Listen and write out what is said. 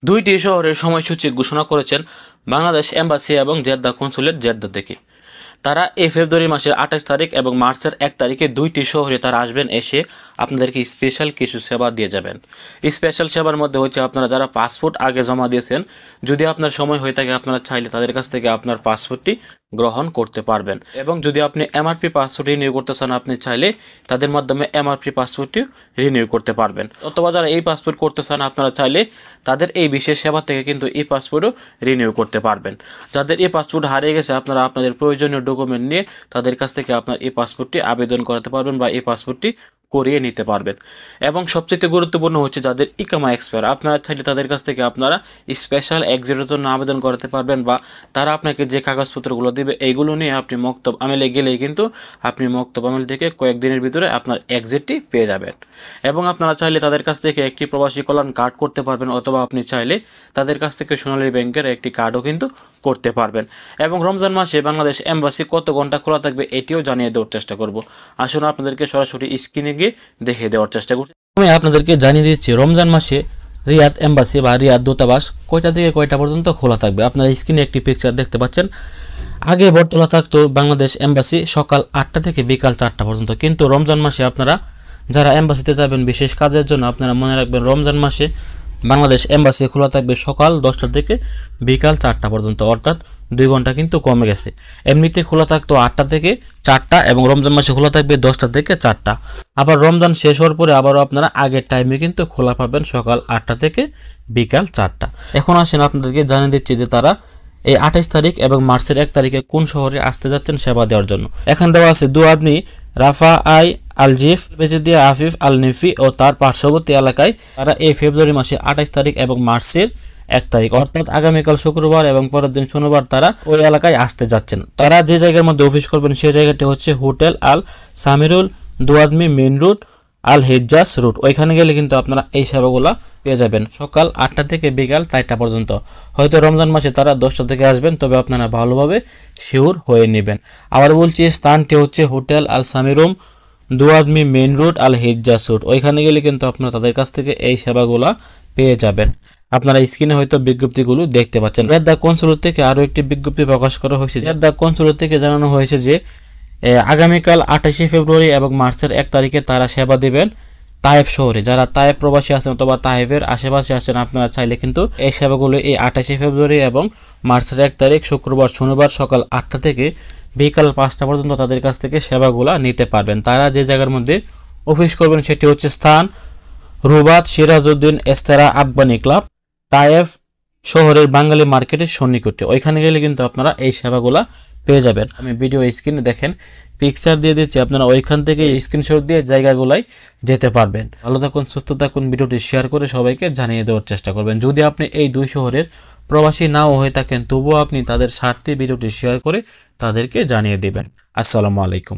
দুইটি শহরের সময়সূচি ঘোষণা করেছেন বাংলাদেশ এম্বাসি এবং জেদ্দা কনসুলেট জেদ্দা থেকে। তারা এই ফেব্রুয়ারি মাসের 28 তারিখ এবং মার্চের 1 তারিখে দুইটি শহরে তারা আসবেন, এসে আপনাদেরকে স্পেশাল কিছু সেবা দিয়ে যাবেন। স্পেশাল সেবার মধ্যে হচ্ছে আপনারা যারা পাসপোর্ট আগে জমা দিয়েছেন, যদি আপনার সময় হয়ে থাকে আপনারা চাইলে তাদের কাছ থেকে আপনার পাসপোর্টটি গ্রহণ করতে পারবেন। এবং যদি আপনি এমআরপি পাসপোর্ট রিনিউ করতে চান, আপনি চাইলে তাদের মাধ্যমে এমআরপি পাসপোর্টটি রিনিউ করতে পারবেন। অথবা যারা এই পাসপোর্ট করতে চান, আপনারা চাইলে তাদের এই বিশেষ সেবা থেকে কিন্তু এই পাসপোর্টও রিনিউ করতে পারবেন। যাদের এই পাসপোর্ট হারিয়ে গেছে, আপনারা আপনাদের প্রয়োজনীয় ডকুমেন্ট নিয়ে তাদের কাছ থেকে আপনার এই পাসপোর্টটি আবেদন করাতে পারবেন বা এই পাসপোর্টটি করিয়ে নিতে পারবেন। এবং সবচেয়ে গুরুত্বপূর্ণ হচ্ছে যাদের ইকামা এক্সপায়ার, আপনারা চাইলে তাদের কাছ থেকে আপনারা স্পেশাল এক্সিটের জন্য আবেদন করাতে পারবেন, বা তারা আপনাকে যে কাগজপত্রগুলো দেবে এইগুলো নিয়ে আপনি মক্তব আমেলে গেলেই কিন্তু আপনি মক্তব আমেল থেকে কয়েকদিনের ভিতরে আপনার এক্সিটটি পেয়ে যাবেন। এবং আপনারা চাইলে তাদের কাছ থেকে একটি প্রবাসী কল্যাণ কার্ড করতে পারবেন, অথবা আপনি চাইলে তাদের কাছ থেকে সোনালী ব্যাংকের একটি কার্ডও কিন্তু করতে পারবেন। এবং রমজান মাসে বাংলাদেশ এম্বাসি কত ঘন্টা খোলা থাকবে এটিও জানিয়ে দেওয়ার চেষ্টা করব। আসুন আপনাদেরকে সরাসরি স্ক্রিনে গিয়ে দেখে দেওয়ার চেষ্টা করছি। আমি আপনাদেরকে জানিয়ে দিচ্ছি রমজান মাসে রিয়াদ এম্বাসি বা রিয়াদ দূতাবাস কয়টা থেকে কয়টা পর্যন্ত খোলা থাকবে। আপনারা স্ক্রিনে একটি পিকচার দেখতে পাচ্ছেন। আগে বর্তলা থাকতো বাংলাদেশ এম্বাসি সকাল 8টা থেকে বিকাল 4টা পর্যন্ত, কিন্তু রমজান মাসে আপনারা যারা এম্বাসিতে যাবেন বিশেষ কাজের জন্য, আপনারা মনে রাখবেন রমজান মাসে বাংলাদেশ এম্বাসি খোলা থাকবে সকাল 10টা থেকে বিকাল 4টা পর্যন্ত, অর্থাৎ 2 ঘন্টা কিন্তু কমে গেছে। এমনিতে খোলা থাকতো 8টা থেকে 4টা এবং রমজান মাসে খোলা থাকবে 10টা থেকে 4টা। আবার রমজান শেষ হওয়ার পরে আবারও আপনারা আগের টাইমে কিন্তু খোলা পাবেন সকাল 8টা থেকে বিকাল 4টা। এখন আসেন আপনাদেরকে জানিয়ে দিচ্ছি যে তারা এই 28 তারিখ এবং মার্চের 1 তারিখে কোন শহরে আসতে যাচ্ছেন সেবা দেওয়ার জন্য। এখানে দেওয়া আছে দুআবনি, রাফা আই আলজিফ, বেজেদিয়া আফিফ আল নিফি ও তার পার্শ্ববর্তী এলাকায় তারা এই ফেব্রুয়ারি মাসে 28 তারিখ এবং মার্চের 1 তারিখ অর্থাৎ আগামীকাল শুক্রবার এবং পরের দিন শনিবার তারা ওই এলাকায় আসতে যাচ্ছেন। তারা যে জায়গার মধ্যে অফিস করবেন সেই জায়গাটি হচ্ছে হোটেল আল সামিরুল, দুআদমি মেইন রুট, আল হেজ্জাস রুট। ওইখানে গেলে কিন্তু আপনারা এই সেবাগুলো পেয়ে যাবেন সকাল 8টা থেকে বিকাল 4টা পর্যন্ত। হয়তো রমজান মাসে তারা 10টা থেকে আসবেন, তবে আপনারা ভালোভাবে শিওর হয়ে নেবেন। আবার বলছি, স্থানটি হচ্ছে হোটেল আল সামিরুম, দুআদমি মেইন রুট, আল হেজ্জাস রুট। ওইখানে গেলে কিন্তু আপনারা তাদের কাছ থেকে এই সেবাগুলো পেয়ে যাবেন। আপনারা স্ক্রিনে হয়তো বিজ্ঞপ্তিগুলো দেখতে পাচ্ছেন। জেদ্দা কনসুলেট থেকে আরও একটি বিজ্ঞপ্তি প্রকাশ করা হয়েছে। জেদ্দা কনসুলেট থেকে জানানো হয়েছে যে আগামীকাল 28 ফেব্রুয়ারি এবং মার্চের 1 তারিখে তারা সেবা দেবেন তায়েফ শহরে। যারা তায়েফ প্রবাসী আছেন অথবা তায়েফের আশেপাশে আছেন, আপনারা চাইলে কিন্তু এই সেবাগুলো এই 28 ফেব্রুয়ারি এবং মার্চের 1 তারিখ শুক্রবার শনিবার সকাল 8টা থেকে বিকাল 5টা পর্যন্ত তাদের কাছ থেকে সেবাগুলো নিতে পারবেন। তারা যে জায়গার মধ্যে অফিস করবেন সেটি হচ্ছে স্থান রুবাত সিরাজউদ্দিন এস্তেরা আফগানি ক্লাব, তায়েফ শহরের বাঙালি মার্কেটের সন্নিকটে। ওইখানে গেলে কিন্তু আপনারা এই সেবাগুলো পেয়ে যাবেন। আমি ভিডিও স্ক্রিনে দেখেন পিকচার দিয়ে দিচ্ছি, আপনারা ওইখান থেকে স্ক্রিনশট দিয়ে জায়গাগুলাই যেতে পারবেন। ভালো থাকুন, সুস্থ থাকুন। ভিডিওটি শেয়ার করে সবাইকে জানিয়ে দেওয়ার চেষ্টা করবেন। যদি আপনি এই 2 শহরের প্রবাসী নাও হয়ে থাকেন, তবুও আপনি তাদের স্বার্থে ভিডিওটি শেয়ার করে তাদেরকে জানিয়ে দেবেন। আসসালামু আলাইকুম।